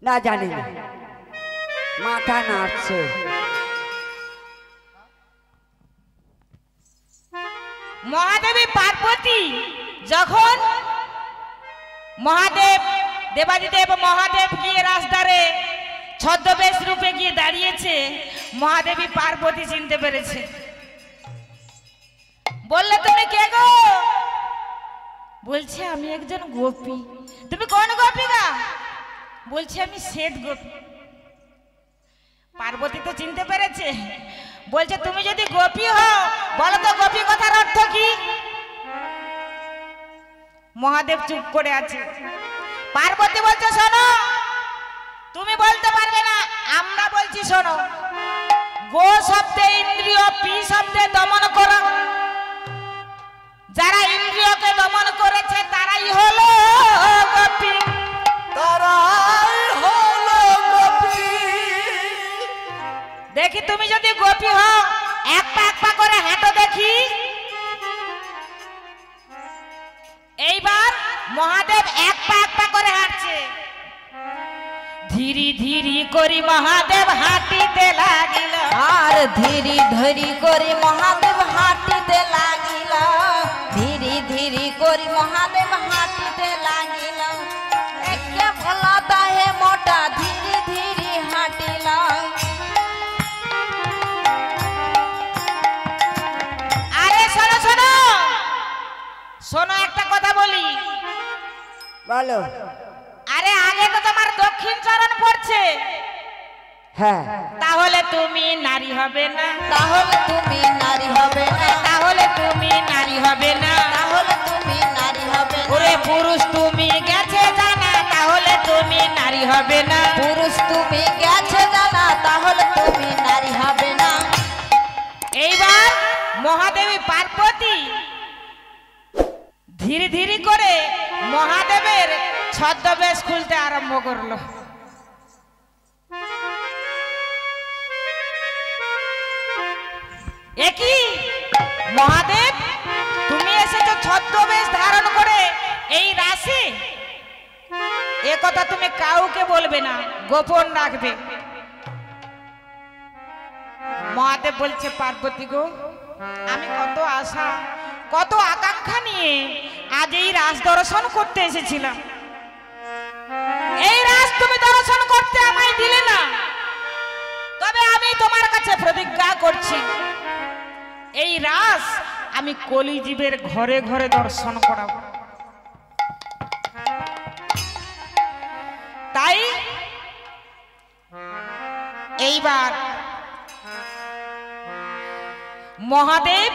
না জানি না, মাথা নাড়ছে। মহাদেবী পার্বতী যখন মহাদেব দেবাদিদেব মহাদেব গিয়ে রাস্তারে ছদ্মবেশ রূপে গিয়ে দাঁড়িয়েছে, মহাদেবী পার্বতী চিনতে পেরেছে। বললে তুমি কে গো? বলছে আমি একজন গোপী। তুমি কোন গোপী গা? বলছে আমি শ্বেত গোপী। পার্বতী তো চিনতে পেরেছে, বলছে তুমি যদি গোপী হও বলো তো গোপী কথার অর্থ কি? মহাদেব চুপ করে আছে। পার্বতী বলছে শোনো, তুমি বলতে পারবে না, আমরা বলছি শোনো। গো শব্দে ইন্দ্রিয়, পি শব্দে দমন করা। যারা ইন্দ্রিয়কে দমন করেছে তারাই হলো গোপী, তারাই হলো গোপী। দেখি তুমি যদি গোপী হও এক পা করে হাঁটো দেখি। এইবার মহাদেব এক পা করে হাঁটছে। ধীরে ধীরে করি মহাদেব হাঁটিতে লাগিল, আর ধীরে ধীরে করে মহাদেব হাঁটিতে লাগিল। ধীরে ধীরে করে মহাদেব হাঁটিতে লাগিল। একে ভোলা দাহে মোটা ধীরে ধীরে হাঁটিল। আরে শোনো শোনো শোনো, একটা কথা বলি। বলো। আরে আগে তো তোমার দক্ষিণ চরণ পড়ছে, হ্যাঁ, তাহলে তুমি নারী হবে না। তাহলে তুমি নারী হবে না। তাহলে তুমি নারী হবে না। তাহলে তুমি নারী হবে না। ওরে পুরুষ তুমি গেছে জানা, তাহলে তুমি নারী হবে না। পুরুষ তুমি গেছে জানা, তাহলে তুমি নারী হবে না। এইবার মহাদেবী পার্বতী ধীরে ধীরে করে মহাদেবের ছদ্মবেশ খুলতে আরম্ভ করলো। একই মহাদেব, তুমি এসেছো ছদ্মবেশ ধারণ করে এই রাশি, এ কথা তুমি কাউকে বলবে না, গোপন রাখবে। মহাদেব বলছে পার্বতী গো, আমি কত আশা কত আকাঙ্ক্ষা নিয়ে আজ এই রাস দর্শন করতে এসেছিলাম। এই রাস তুমি দর্শন করতে আমায় দিলে না, তবে আমি তোমার কাছে প্রতিজ্ঞা করছি এই রাস আমি কলিজীবের ঘরে ঘরে দর্শন করাবো। তাই এইবার মহাদেব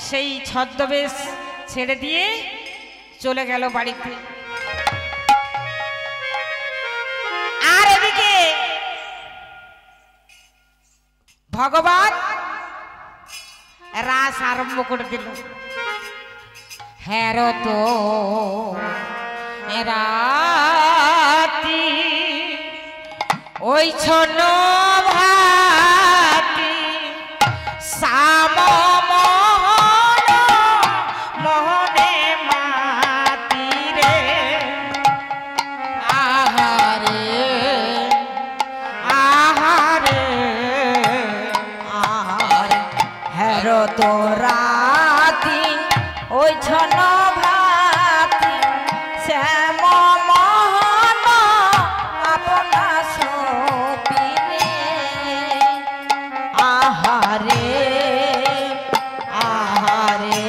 সেই ছদ্মবেশ ছেড়ে দিয়ে চলে গেল বাড়িতে। আর এদিকে ভগবান রাস আরম্ভ করে দিল। হ্যাঁ তো রাতি ওই ছন ভাতি সাম মোহন মোহনে মাতি রে আহারে আহারে আর হেরো তো রাতি ওই ছন ভাতি শ্যাম মোহন আপনা সপিনে আহারে আহারে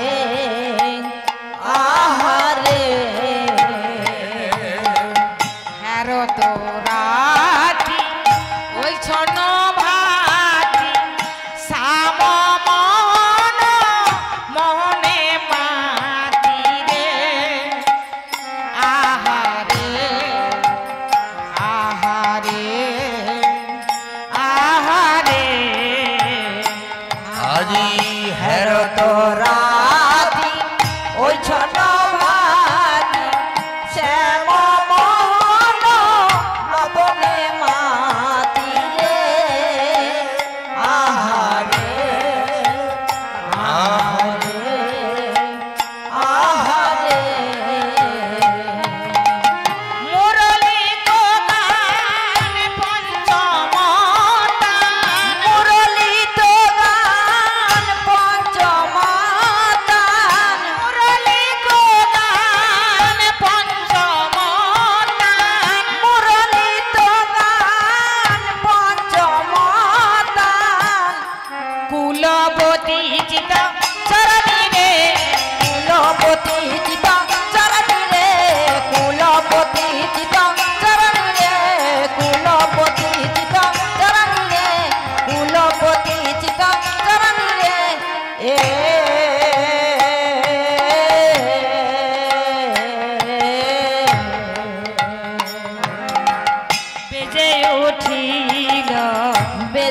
আহারে হেরো তো রাতি ওই ছন ভাতি সাম মোহন মোহনে মাতি রে আহারে আহারে আহারে আজি হেরো তো রাতি ওই ছন ভাতি শ্যাম মোহন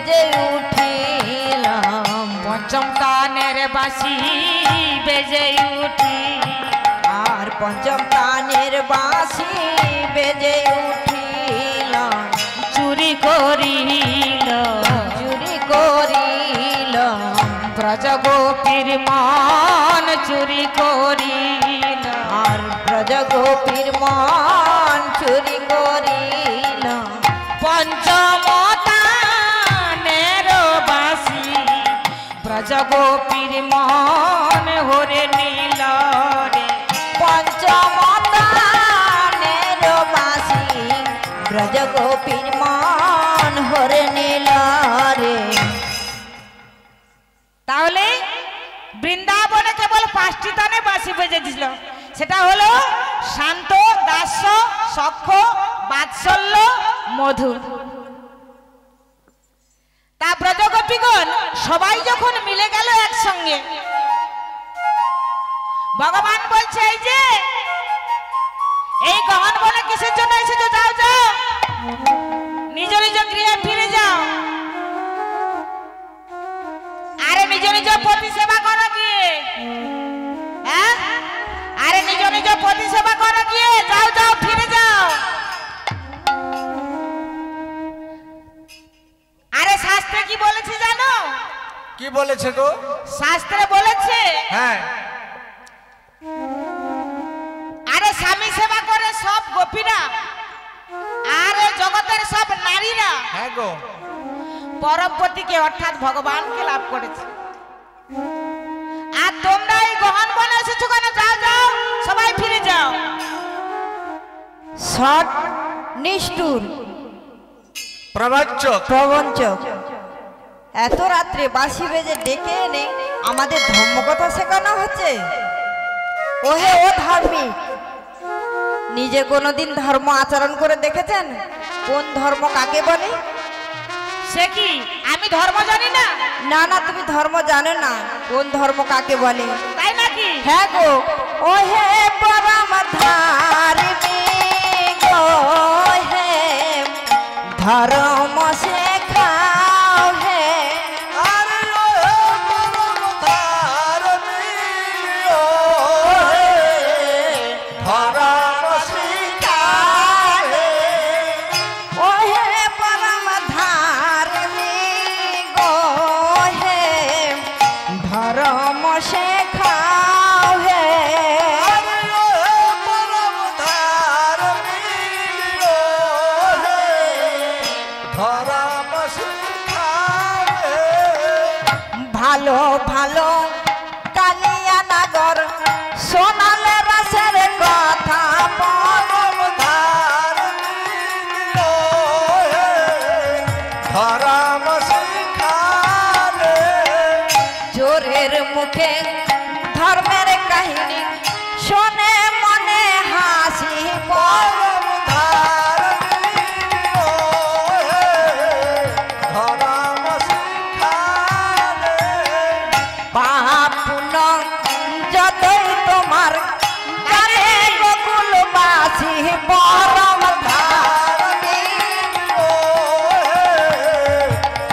বেজে উঠিলাম, পঞ্চম কানের বাঁশি বেজে উঠি, আর পঞ্চম কানের বাঁশি বেজে উঠিলাম, চুরি করিল চুরি করিলাম, ব্রজগোপীর মান চুরি করিল, আর ব্রজগোপীর মান চুরি করিলাম, পঞ্চম কানের বাঁশি ব্রজগোপীর মান হরে নীল রে, পঞ্চম কানের বাঁশি ব্রজগোপীর মান হরে নীল রে। তাহলে বৃন্দাবনে কেবল 5টি তানে বাঁশি বেজেছিল, সেটা হলো শান্ত, দাস্য, সখ্য, বাৎসল্য, মধুর। তা ব্রজগোপীগণ সবাই যখন মিলে গেল একসঙ্গে, ভগবান বলছে এই যে এই গহন বনে কিসের জন্য এসেছো, যাও যাও নিজ নিজ গৃহে ফিরে যাও, আরে নিজ নিজ পতি সেবা করো গিয়ে, হ্যাঁ আরে নিজ নিজ পতি সেবা করো গিয়ে, যাও যাও ফিরে যাও। আরে শাস্ত্রে কি বলেছে জানো? কি বলেছে গো? শাস্ত্রে বলেছে হ্যাঁ, আরে স্বামী সেবা করে সব গোপীরা আর এই জগতের সব নারীরা হ্যাঁ গো, পরমপতিকে অর্থাৎ ভগবানকে লাভ করেছে। আর তোমরা এই গহন বনে এসেছো কেন? যাও যাও সবাই ফিরে যাও। সৎ নিষ্ঠুর প্রবঞ্চক প্রবঞ্চক, এত রাত্রে বাঁশি বেজে ডেকে এনে আমাদের ধর্মকথা শেখানো হচ্ছে। ওহে ও ধার্মিক, নিজে কোনোদিন ধর্ম আচরণ করে দেখেছেন? কোন ধর্ম কাকে বলে? সে কি আমি ধর্ম জানি না? না না, তুমি ধর্ম জানো না, কোন ধর্ম কাকে বলে? তাই নাকি? হ্যাঁ গো, ওহে পরম ধার্মিক গো, হে ধর্ম শেখাও হে, আরে ও পরম ধার্মিক ও হে, ধর্ম শিখাহে। ওহে পরম ধার্মিক গো, হে ধর্ম শেখাও হে, আরে ও পরম ধার্মিক ও হে, ধর্ম শিখাহে। ভালো ভালো কালিয়া নগর সোনালে রসের কথা বল, পরম ধার্মিক ও হে, ধর্ম শিখাহে। জোরের মুখে ধর্মের কাহিনী শোনে মনে হাসি বল, পরম ধার্মিক ও হে, ধর্ম শিখাহে। পাপ পুণ্য যতই তোমার জানে গোকুলবাসী পরম ধার্মিক, ও হে,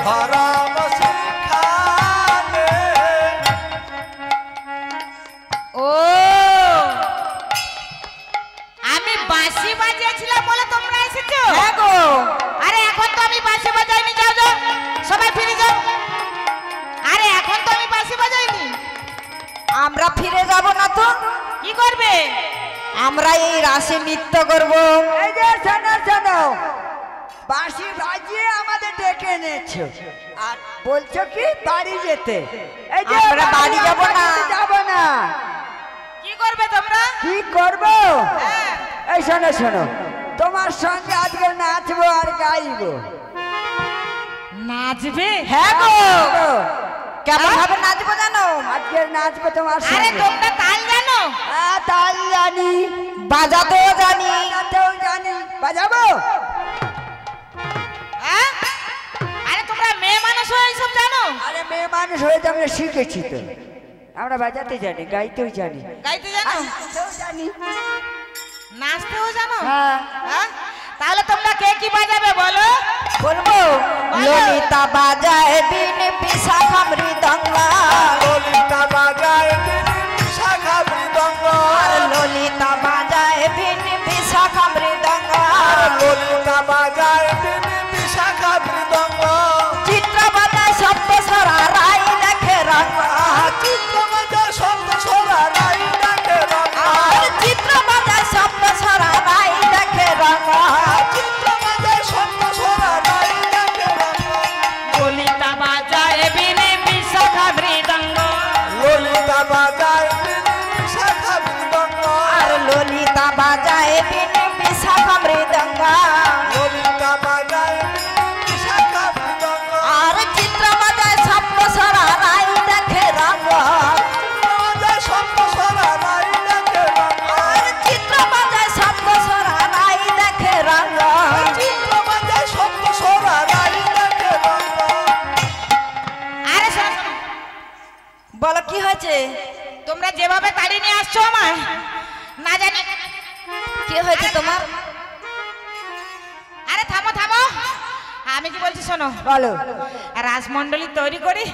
ধর্ম শিখাহে। ও আমি বাঁশি বাজিয়েছিলাম বলে তোমরা এসেছো? হ্যাঁ গো, আরে এখন তো আমি বাঁশি বাজাইনি, যাও যাও সবাই ফিরে যাও। আরে এখন তো আমি বাঁশি বাজাইনি। আমরা ফিরে যাব না তো? কি করবে? আমরা এই রাসে নৃত্য করব। এই যে শোনো শোনো, বাঁশি বাজিয়ে আমাদের ডেকে এনেছো আর বলছো কি বাড়ি যেতে? এই যে আমরা বাড়ি যাব না। যাব না। কি করবে তোমরা? কি করবো? হ্যাঁ। এই শোনো শোনো, তোমার সঙ্গে আজকে নাচবো আর গাইবো। নাচবে? হ্যাঁ গো, তো কেমন ভাবে নাচবো জানো? আজকে নাচবো তোমার আরে সঙ্গে। তোমরা তাল জানো? হ্যাঁ, তাল জানি, বাজাতেও জানি। বাজাতেও জানি। বাজাবো? হ্যাঁ? আরে তোমরা মেয়ে মানুষ হয়ে এইসব জানো? আরে মেয়ে মানুষ হয়ে তো আমরা শিখেছি তো। আমরা বাজাতে জানি, গাইতেও জানি, গাইতে জানো? আর নাচতেও জানি। নাচতেও জানো? হ্যাঁ। হ্যাঁ? তাহলে তোমরা কে কি বাজাবে বলো? বলবো ললিতা বাজায় বিন বিশাখা মৃদঙ্গ ললিতা বাজায় বিশাখা মৃদঙ্গ আর ললিতা বাজায় বিন বিশাখা মৃদঙ্গ ললিতা বাজায় বিশাখা মৃদঙ্গ চিত্র বাজায় সপ্ত সরা রাই দেখে রঙ্গ চিত্র বাজায় সপ্ত সরা রাই দেখে রঙ্গ আর চিত্র বাজায় সপ্ত সরা রাই দেখে রঙ্গ চিত্র বাজায় সপ্ত সরা রাই দেখে রঙ্গ ললিতা বাজায় বিনে বিশাখা মৃদঙ্গ ললিতা বাজায় বিশাখা মৃদঙ্গ আর ললিতা বাজায় বিন বিশাখা মৃদঙ্গ ললিতা বাজায় বিশাখা মৃদঙ্গ আর চিত্র বাজায় সপ্ত সরা রাই দেখে রঙ্গ বাজায় সপ্ত সরা রাই দেখে রঙ্গ আর চিত্র বাজায় সপ্ত সরা রাই দেখে রঙ্গ চিত্র বাজায় সপ্ত সরা রাই দেখে রঙ্গ আরে শোনো, শোনো। বলো কি হয়েছে তোমরা যেভাবে তাড়ি নিয়ে আসছো আমায় না জানি কি হয়েছে তোমার আরে থামো থামো আমি কি বলছি শোনো বলো রাসমণ্ডলী তৈরি করি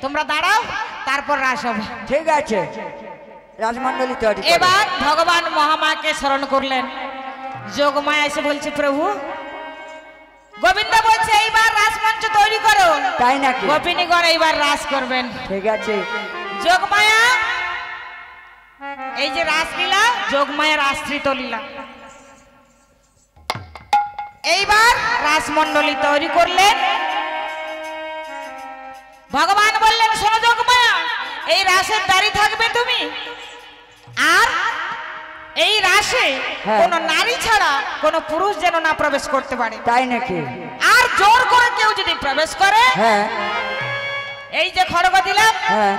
তোমরা দাঁড়াও তারপর রাস হবে ঠিক আছে রাজমন্ডলী তৈরি করো। এবার ভগবান মহামায়াকে স্মরণ করলেন যোগমায়া এসে বলছে প্রভু গোবিন্দ বলছে এইবার রাসমঞ্চ তৈরি করো তাই নাকি গোপিনীগণ এইবার রাস করবেন ঠিক আছে যোগমায়া এই যে রাসলীলা যোগমায়ার আশ্রিত লীলা এইবার রাসমণ্ডলী তৈরি করলেন ভগবান বললেন শোনো যোগমায়া এই রাসের দাঁড়িয়ে থাকবে তুমি আর এই রাসে হ্যাঁ। কোনো নারী ছাড়া কোনো পুরুষ যেন না প্রবেশ করতে পারে তাই নাকি আর জোর করে কেউ যদি প্রবেশ করে হ্যাঁ এই যে খড়গ দিলাম হ্যাঁ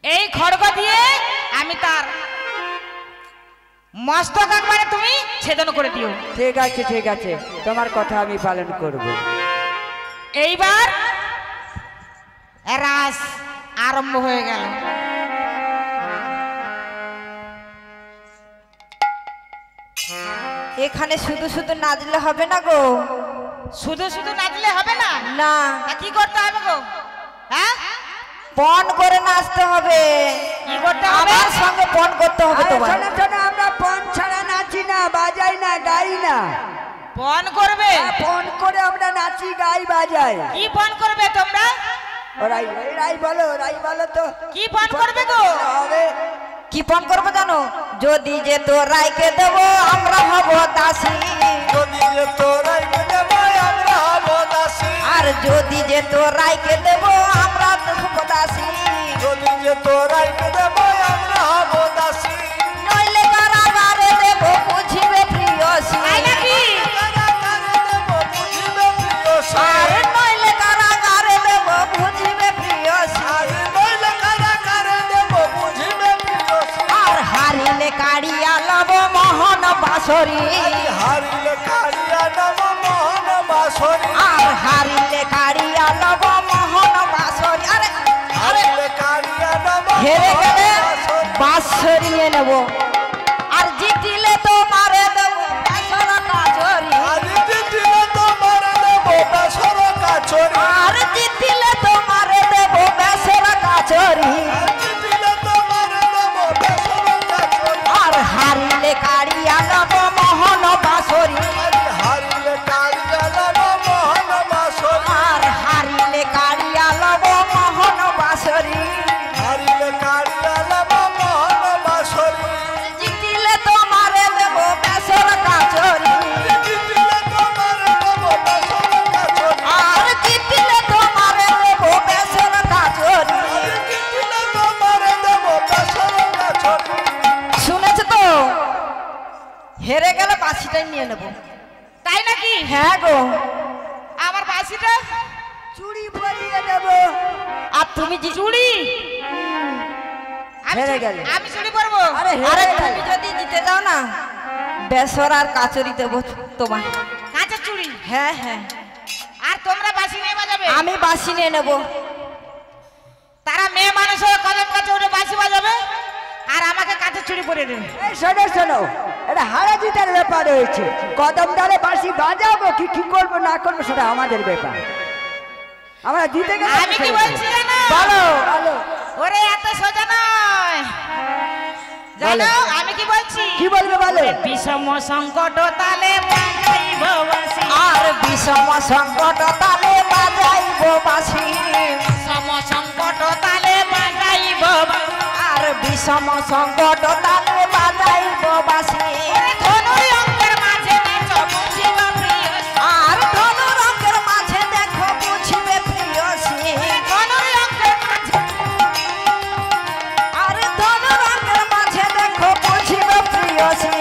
এই খড়গ দিয়ে আমি তার মস্তক একবারে তুমি ছেদন করে দিও ঠিক আছে তোমার কথা আমি পালন করব এইবার রাস আরম্ভ হয়ে গেল এখানে শুধু শুধু নাচলে হবে না গো শুধু শুধু নাচলে হবে না না তা কি করতে হবে গো হ্যাঁ পণ করে নাচতে হবে কি করতে হবে আমার সঙ্গে পণ করতে হবে আরে তোমার শোনো শোনো আমরা পণ ছাড়া নাচি না বাজাই না গাই না পণ করবে পণ করে আমরা নাচি গাই বাজাই কি পণ করবে তোমরা রাই বলো তো কি পণ করবে গো হবে কি পণ করবো জানো যদি যে তোর রায়কে দেবো আমরা হব দাসী যদি যে তোরাই দেব আমরা হব দাসী আর যদি যে তোর রায়কে দেবো আমরা হব দাসী যদি যে তোরাই দেব আমরা হব দাসী নইলে কারাগারে দেবো বুঝিবে প্রিয়সী তাই নাকি কারাগারে দেব বুঝিবে প্রিয়সী আর নইলে কারাগারে দেবো বুঝিবে প্রিয়সী আরে নইলে কারাগারে দেব বুঝিবে প্রিয়সী আর হারিলে কাড়িয়া লব মোহন বাসরি হারিলে কারিয়া নব মোহন বাসরি আর হারিলে কাড়িয়া লব মোহন বাসরি আরে হারিলে কারিয়া নব হেরে গেলে বাসরি বাঁশরি নিয়ে নেব আর জিতিলে তো মারে দেব বাঁশর কাছরি আরে দিলে তোমার দেব বাসর কাছরি আর জিতিলে তো মারে দেব বাঁশর কাছরি দিলে তোমার দেব বাসর কাছরি আর হারিলে কাড়িয়া লব মোহন বাসরি হারিলে কারিয়া নব মোহন বাসরি আর হারিলে কাড়িয়া লব মোহন বাসরি হারিলে কারিয়া নব মোহন বাসরি জিতিলে তো মারে দেব বাঁশর কাছরি দিলে তোমার দেব বাসর কাছরি আর জিতিলে তো মারে দেব বাঁশর কাছরি দিলে তোমার দেব বাসর কাছরি শুনেছো তো হেরে গেলে বাসিটাই নিয়ে নেব তাই নাকি হ্যাঁ গো আমার বাসিটা চুড়ি পরিয়ে দেব আর তুমি যে চুড়ি আমি হেরে চুড়ি- গেলে। আমি চুড়ি পরবো আরে আরে হেরে তুমি যদি জিতে যাও না বেসর আর কাচুরি দেবো তোমায় কাঁচের চুড়ি হ্যাঁ হ্যাঁ আর তোমরা বাসি নিয়ে বাজাবে আমি বাসি নিয়ে নেব তারা মেয়ে মানুষ হয়ে কদম কাছে উঠে বাসি বাজাবে আর আমাকে কাঁচের চুড়ি পরে দেবে এই শোনো এটা হারাজি জিতার ব্যাপার রয়েছে। কদম ডালে বাঁশি বাজাবো কি কি করবো না করবো সেটা আমাদের ব্যাপার। আমরা জিতে গেলে আমি কি বলছি জানো? বলো বলো। ওরে এত সোজা নয় জানো আমি কি বলছি? কি বলবে বলো? বিষম সংকট তালে বাজাইব বাঁশি, আর বিষম সংকট তালে বাজাইব বাঁশি, বিষম সংকট তালে বাজাইব বাঁশি, আর বিষম সংকট তালে বাজাইব বাঁশি, ধনুর অঙ্কের মাঝে নাচো বুঝিব প্রিয়সী, আর ধনু রঙের মাঝে দেখো বুঝিবে প্রিয়সী, ধনুর অঙ্কের মাঝে। আর ধনু রঙের মাঝে দেখো বুঝিবে প্রিয়সী।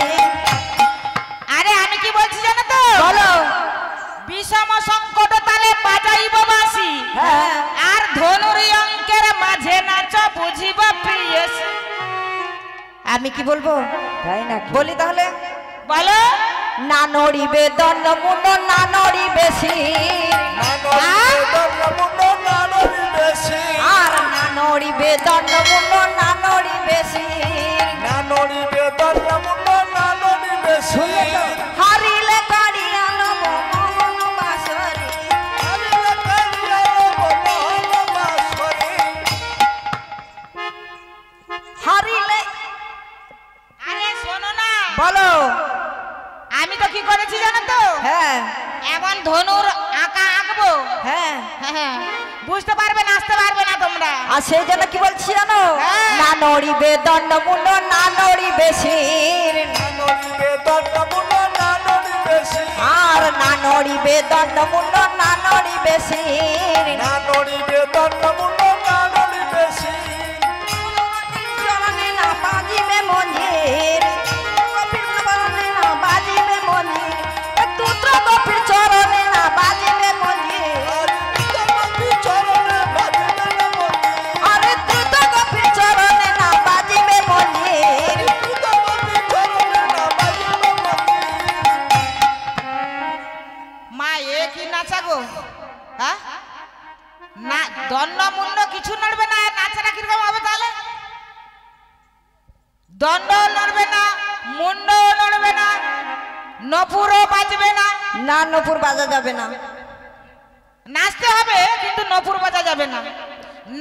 আরে আমি কি বলছি জানো তো? বলো। বিষম সংকট তালে বাজাইব বাঁশি, হ্যাঁ আর ধনুর অঙ্কের মাঝে নাচো বুঝিব প্রিয়সী। আমি কি বলবো? তাই নাকি? বলি তাহলে। বলো। না নড়িবে দণ্ড মুন্ড না নড়িবে শির, আর না নড়িবে দণ্ড মুন্ড না নড়িবে শির, হারিলে কাড়িয়া নব মোহন বাসরি, হারিলে। আরে শোনো না, বলো। আমি তো কি করেছি জানো তো? হ্যাঁ এমন ধনুর আঁকা আঁকবো, হ্যাঁ, হ্যাঁ, বুঝতে পারবে না, আসতে পারবে না তোমরা। আর সেই জন্য কি বলছি জানো? হ্যাঁ। না নড়িবে দণ্ড মুন্ড না নড়িবে শির, আর না নড়িবে দণ্ড মুন্ড না নড়িবে শির, চরণে না বাজিবে মঞ্জির, গোপীর চরণে না বাজিবে মঞ্জির, তুত্র গোপীর চরণে না বাজিবে মঞ্জির, আরে তুত গোপীর চরণে না বাজিবে মঞ্জির। মা এ কি নাচা গো? হ্যাঁ, না দণ্ড মুন্ড কিছু নড়বে না, নাচাটা কিরকম হবে তাহলে? দণ্ড নড়বে না, মুন্ড নড়বে না, নপুরও বাজবে না, না নপুর বাজা যাবে না, নাচতে হবে কিন্তু নপুর বাজা যাবে না।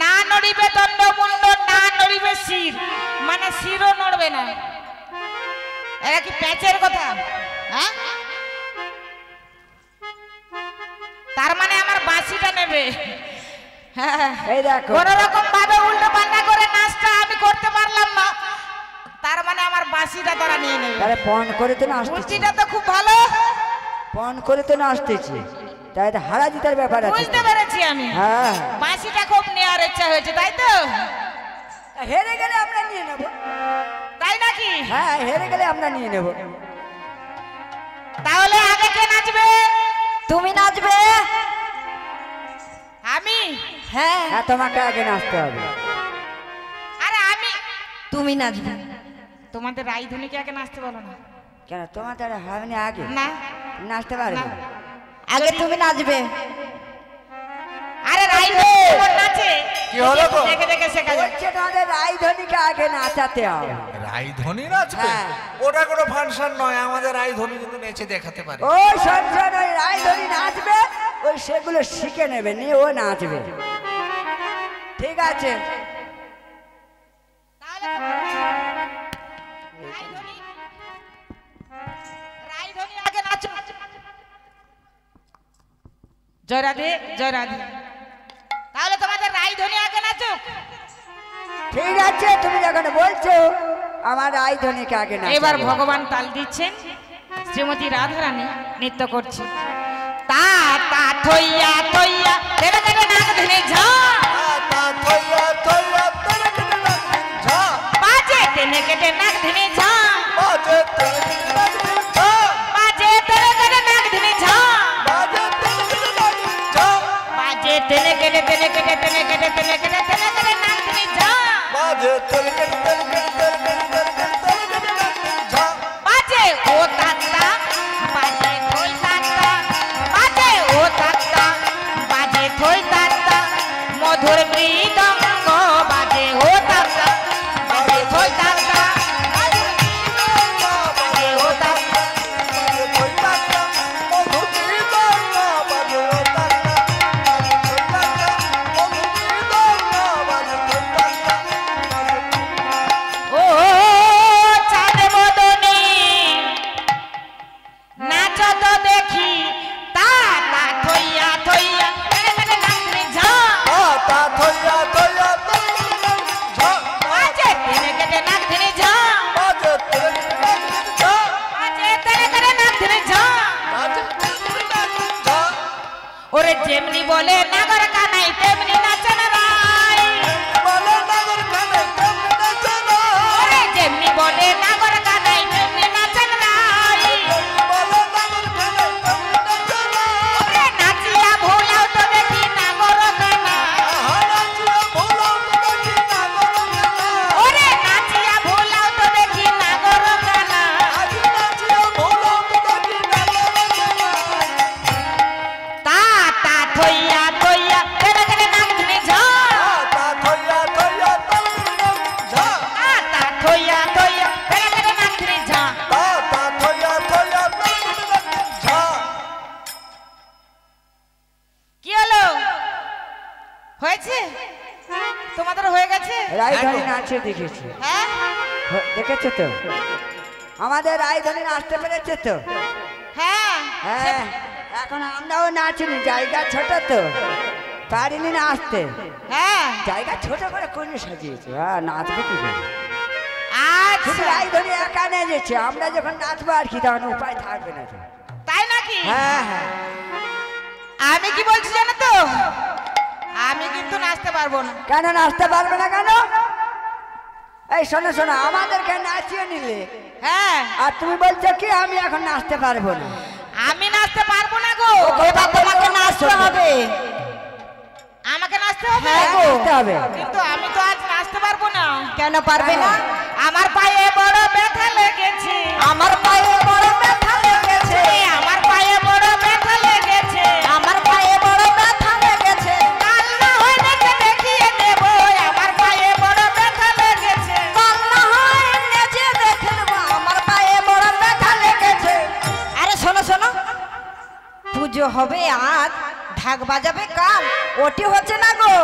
না নড়িবে দণ্ড মুন্ড না নড়িবে শির, মানে শিরও নড়বে না। এরা কি প্যাচের কথা? হ্যাঁ, তার মানে আমার বাঁশিটা নেবে। হ্যাঁ, এই দেখো। কোন রকম ভাবে উল্টো পাল্টা করে নাচটা আমি করতে পারলাম না, তার মানে আমার বাঁশিটা তারা নিয়ে নেবে। তাহলে পণ করে তো না আসতেছি, বুদ্ধিটা তো খুব ভালো, পণ করে তো না আসতেছি, তাই তো হারা জিতার ব্যাপার আছে। বুঝতে পেরেছি আমি। হ্যাঁ বাঁশিটা খুব নেওয়ার ইচ্ছা হয়েছে, তাই তো? হেরে গেলে আমরা নিয়ে নেব। তাই নাকি? হ্যাঁ হেরে গেলে আমরা নিয়ে নেব। তাহলে আগে কে নাচবে? তুমি নাচবে। আমি? হ্যাঁ হ্যাঁ তোমাকে আগে নাচতে হবে। আরে আমি? তুমি নাচবে। তোমাদের রাইধুনিকে আগে নাচতে বলো না। কেন তোমাদের হারনি আগে না, নাচতে পারবে? না। আগে তুমি নাচবে। আরে রাইধুনি কেমন নাচে কি হলো গো? দেখে দেখে শেখা যায়। বলছে তোমাদের রাইধনিকে আগে নাচাতে হবে। রাইধনি নাচবে? হ্যাঁ। ওটা কোনো ফাংশন নয়, আমাদের রাইধনি কিন্তু নেচে দেখাতে পারে। ওই সংসার ওই রাইধনি নাচবে, ওই সেগুলো শিখে নেবে, নিয়ে ও নাচবে। ঠিক আছে তাহলে রাইধনি আগে নাচো। জয় রাধে, জয় রাধে। তাহলে তোমাদের রাইধনি আগে নাচো। ঠিক আছে, তুমি যখন বলছো আমার রাইধনিকে আগে নাচাতে এবার হবে। ভগবান তাল দিচ্ছেন, শ্রীমতী রাধারানী নৃত্য করছে। তা তা থইয়া থইয়া তেরে তেরে নাক ধনে ঝা, বাজে তেনে কেটে নাক ধনে ঝা, বাজে তেরে কেটে নাক ধনে ঝা, বাজে তেনে কেটে তেনে কেটে তেনে কেটে তেনে কেটে তেনে কেটে নাক ধনে ঝা, বাজে ও তাত্তা, বাজে থই তাত্তা, বাজে ও তাত্তা, বাজে থই তাত্তা, মধুর মৃদঙ্গ বাজে ও তাত্তা, বাজে থই তাত্তা, বাজে ও তাত্তা, ওরে যেমনি বলে নাগর কানাই তেমনি নাচন রাই বলে নাগর কানাই তেমনি নাচন রাই ওরে যেমনি বলে নাগর কানাই তেমনি নাচন রাই বলে নাগর কানাই তেমনি নাচন রাই ওরে নাচিয়া ভোলাও তো দেখি নাগর কানা নাচিয়া ভোলাও তো দেখি নাগর কানা ওরে নাচিয়া ভোলাও তো দেখি নাগর কানা আজি নাচিয়া ভোলাও তো দেখি নাগর কানা তা তা থইয়া থইয়া কেড়ে কেড়ে নাচনি ঝা তা থইয়া থইয়া তেমনি ঝা তা থইয়া থইয়া কেড়ে কেড়ে নাচনি ঝা তা থইয়া থইয়া তেমনি ঝা কি হলো হয়েছে তোমাদের হয়ে গেছে রায়ধনী নাচে দেখেছি, হ্যাঁ দেখেছো তো? আমাদের রায়ধনী নাচতে পেরেছে তো? হ্যাঁ হ্যাঁ, এখন আমরাও নাচিনি, জায়গা ছোট তো পারিনি নাচতে। হ্যাঁ জায়গা ছোট করে কোনে সাজিয়েছে, হ্যাঁ নাচবো কি করে? শুধু আচ্ছা রায়ধনী একা নেচেছে, আমরা যখন নাচবো আর কি তখন উপায় থাকবে না তো। তাই নাকি হ্যাঁ হ্যাঁ, আমি কি বলছি জানো তো আমি কিন্তু নাচতে পারবো না কেন নাচতে পারবে না কেন? এই শোনো শোনো, আমাদেরকে নাচিয়ে নিলে হ্যাঁ আর তুমি বলছো কি আমি এখন নাচতে পারবো না? আমি নাচতে পারবো না গো এবার তোমাকে নাচতে হবে। আমাকে নাচতে হবে হ্যাঁ, নাচতে হবে। কিন্তু আমি তো আজ নাচতে পারবো না কেন পারবে না? আমার পায়ে বড় ব্যথা লেগেছে আমার পায়ে বড় ব্যথা লেগেছে, আমার পায়ে বড় ব্যথা লেগেছে আমার পায়ে বড় ব্যথা লেগেছে, কাল না হয় নেচে দেখিয়ে দেব আমার পায়ে বড় ব্যথা লেগেছে কাল না হয় নেচে দেখে নেবো, আমার পায়ে বড় ব্যথা লেগেছে। আরে শোনো শোনো, পুজো হবে আজ, ঢাক বাজাবে কাল, ওটি হচ্ছে না গো,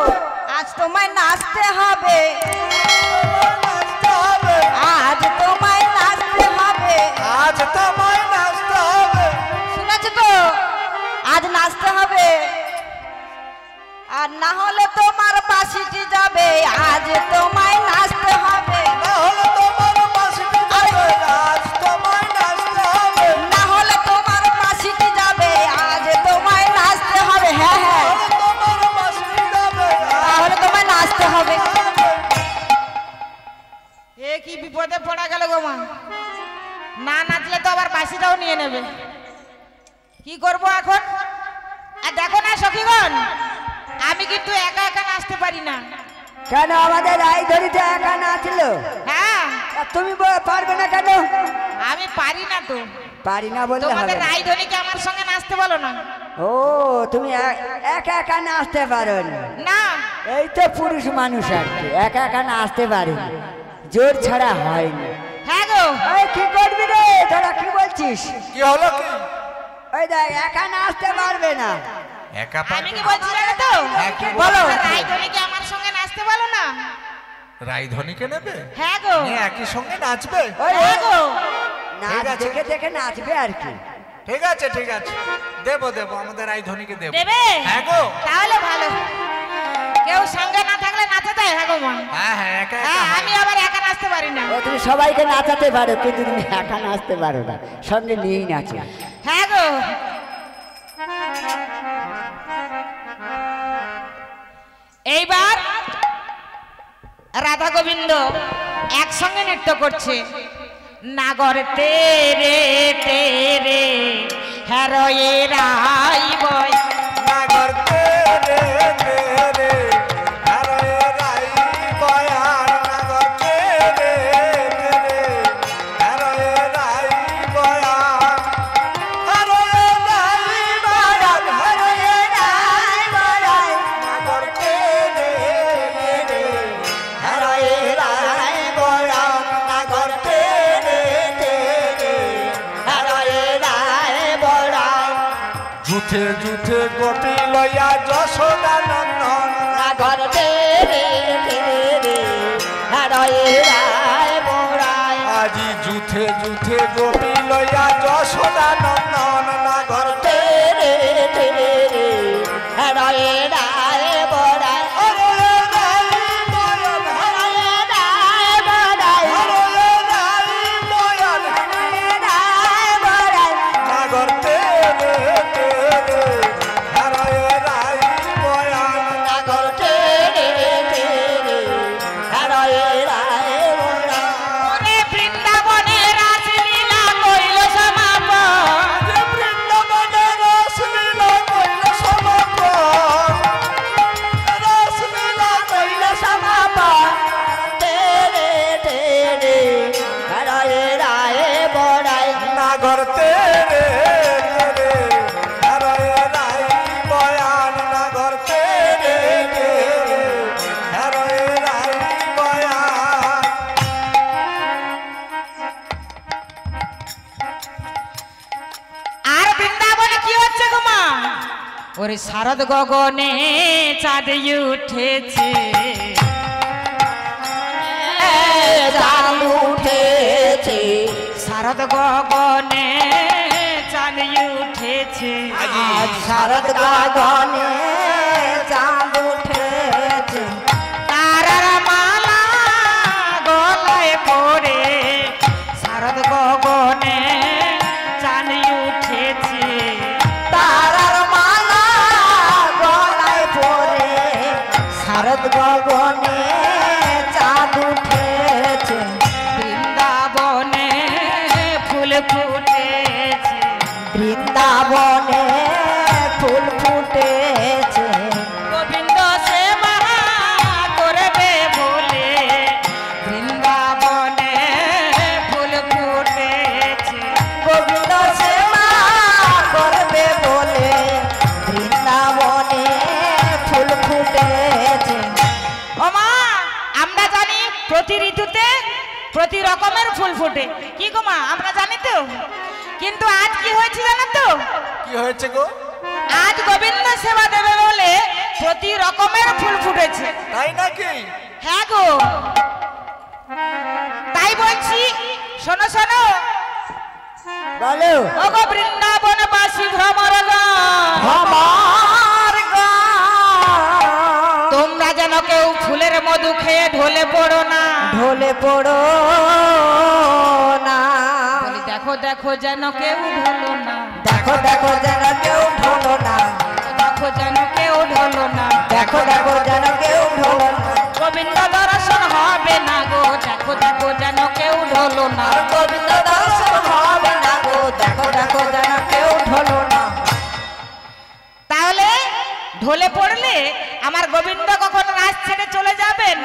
আজ তোমায় নাচতে হবে, নাচতে হবে আজ তোমায় নাচতে হবে। আজ তোমায় নাচতে হবে শুনেছো তো, আজ নাচতে হবে, আর না হলে তোমার বাসিটি যাবে, আজ তোমায় নাচতে হবে, না হলে তোমার বাঁশিটি যাবে আজ তোমায় নাচতে হবে না হলে তোমার বাসিটি যাবে, আজ তোমায় নাচতে হবে। হ্যাঁ হ্যাঁ, তোমার বাঁশিটি যাবে তাহলে তোমায় নাচতে হবে। এ কি বিপদে পড়া গেল গো মা না নাচলে তো আবার বাসিটাও নিয়ে নেবে কি করব এখন আর দেখো না সখীগণ আমি কিন্তু একা একা নাচতে পারি না কেন আমাদের রায়ধনীতে একা নাচলো, হ্যাঁ আর তুমি পারবে না কেন? আমি পারি না তো পারি না বললে হবে তোমাদের না। রায়ধনীকে আমার সঙ্গে নাচতে বলো না ও তুমি একা একা নাচতে পারো না? না এই তো পুরুষ মানুষ আর কি, একা একা নাচতে পারে না, জোর ছাড়া হয় না। হ্যাঁ গো এই কি করবি রে, তোরা কি বলছিস? কি হলো কি ওই দেখ একা নাচতে পারবে না। একা আমি কি বলছি জানো তো হ্যাঁ, কি বলো বলছো? রায়ধনীকে আমার সঙ্গে নাচতে বলো না রায়ধনীকে নেবে হ্যাঁ গো একই সঙ্গে নাচবে ওই হ্যাঁ গো নাচ ঠিক আছে। দেখে দেখে নাচবে আর কি। ঠিক আছে ঠিক আছে দেবো দেবো আমাদের রায়ধনীকে দেবো দেবে হ্যাঁ গো তাহলে ভালো কেউ সঙ্গে না থাকলে নাচে দেয় হ্যাঁ গো মা হ্যাঁ হ্যাঁ একা একা হ্যাঁ হয়। আমি আবার একা নাচতে পারি না ও তুমি সবাইকে নাচাতে পারো কিন্তু তুমি একা নাচতে পারো না, সঙ্গে নিয়েই নাচো। হ্যাঁ গো এইবার রাধা গোবিন্দ একসঙ্গে নৃত্য করছে নাগর তেরে তেরে হেরয়ে রাই বয় নাগর তেরে তেরে হরে রাই বয়ান নাগর তেরে তেরে হরে রাই বয়ান হরে রাই বয়ান হরে রাই বয়ান নাগর তেরে তেরে হরে রাই বয়ান নাগর তেরে তেরে হরে রাই বয়ান জুথে জুথে গোটি লইয়া যশোদা নন্দন নাগর তেরে তেরে হরে রায় মোরায়, আজি জুথে জুথে গোপী লইয়া যশোদা নন্দন নাগর তেরে তেরে হরে রায় মোরায়, হরে রাই বয়ান হরে রায় মোরায়, হরে রাই বয়ান রায় মোরায়, নাগর তেরে তেরে হরে ওরে শারদ গগনে চাঁদ উঠেছে, চাঁদ উঠেছে, শারদ গগনে চাঁদ উঠেছে, আজ শারদ গগনে চাঁদ উঠেছে, তারার মালা গলায় পড়ে শারদ গগনে চাঁদ উঠেছে, তারার মালা গলায় পড়ে শারদ গগনে চাঁদ উঠেছে, বৃন্দাবনে ফুল ফুটেছে, বৃন্দাবনে ফুল ফুটেছে, গোবিন্দ সেবা করবে বলে বৃন্দাবনে ফুল ফুটেছে, গোবিন্দ সেবা করবে বলে বৃন্দাবনে ফুল ফুটেছে। ও মা, আমরা জানি প্রতি ঋতুতে প্রতি রকমের ফুল ফোটে, কি গো মা আমরা জানি তো, কিন্তু আজ কি হয়েছে জানো তো? কি হয়েছে গো? আজ গোবিন্দ সেবা দেবে বলে প্রতি রকমের ফুল ফুটেছে। তাই নাকি? হ্যাঁ গো, তাই বলছি, শোনো শোনো, বলো ও গো বৃন্দাবনবাসী ভ্রমরগণ, আমার তোমরা যেন কেউ ফুলের মধু খেয়ে ঢলে পড়ো না, ঢলে পড়ো না, বলি দেখো দেখো যেন কেউ ঢলো না, দেখো দেখো যেন কেউ ঢলো না, দেখো যেন কেউ ঢলো না, দেখো দেখো যেন কেউ ঢলো না, গোবিন্দ দর্শন হবে না গো, দেখো দেখো যেন কেউ ঢলো না, আর গোবিন্দ দর্শন হবে না গো, দেখো দেখো যেন কেউ ঢলো না। তাহলে ঢলে পড়লে আমার গোবিন্দ কখন রাজ ছেড়ে চলে যাবেন,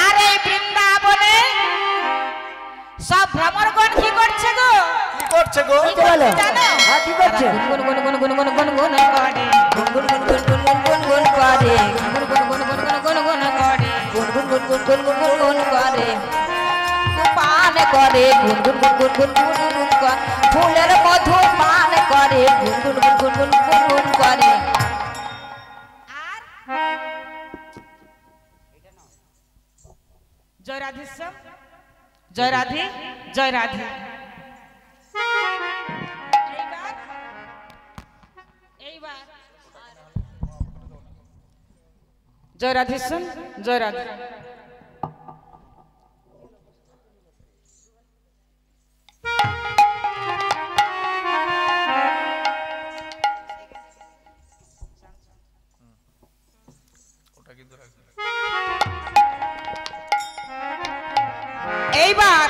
আর এই বৃন্দাবনে সব ভ্রমরগণ কি করছে গো? কি করছে গো? কি করছে জানো? হ্যাঁ, কি করছে? গুন গুন গুন গুন গুন গুন গুন করে, গুনগুন গুনগুন গুনগুন গুনগুন করে, গুন গুন গুন গুন গুন গুন গুন করে, গুনগুন গুনগুন গুনগুন গুনগুন করে, পান করে, গুনগুন গুনগুন গুনগুন গুনগুন করে, ফুলের মধু পান করে, গুনগুন গুনগুন গুনগুন গুনগুন করে। আর জয় রাধেশ্যাম, জয় রাধে, জয় রাধে। এইবার জয় রাধেশ্যাম, জয় রাধে। এইবার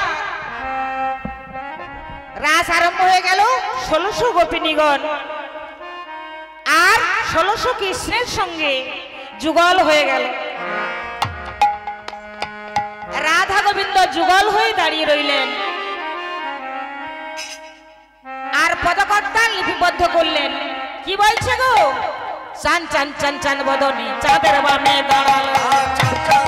রাস আরম্ভ হয়ে গেল 1600 গোপিনীগণ আর 1600 কৃষ্ণের সঙ্গে যুগল হয়ে গেল। রাধা গোবিন্দ যুগল হয়ে দাঁড়িয়ে রইলেন আর পদকর্তা লিপিবদ্ধ করলেন। কি বলছে গো? চান চান চান চান বদনী চাঁদের বামে দাঁড়ালো, চান চান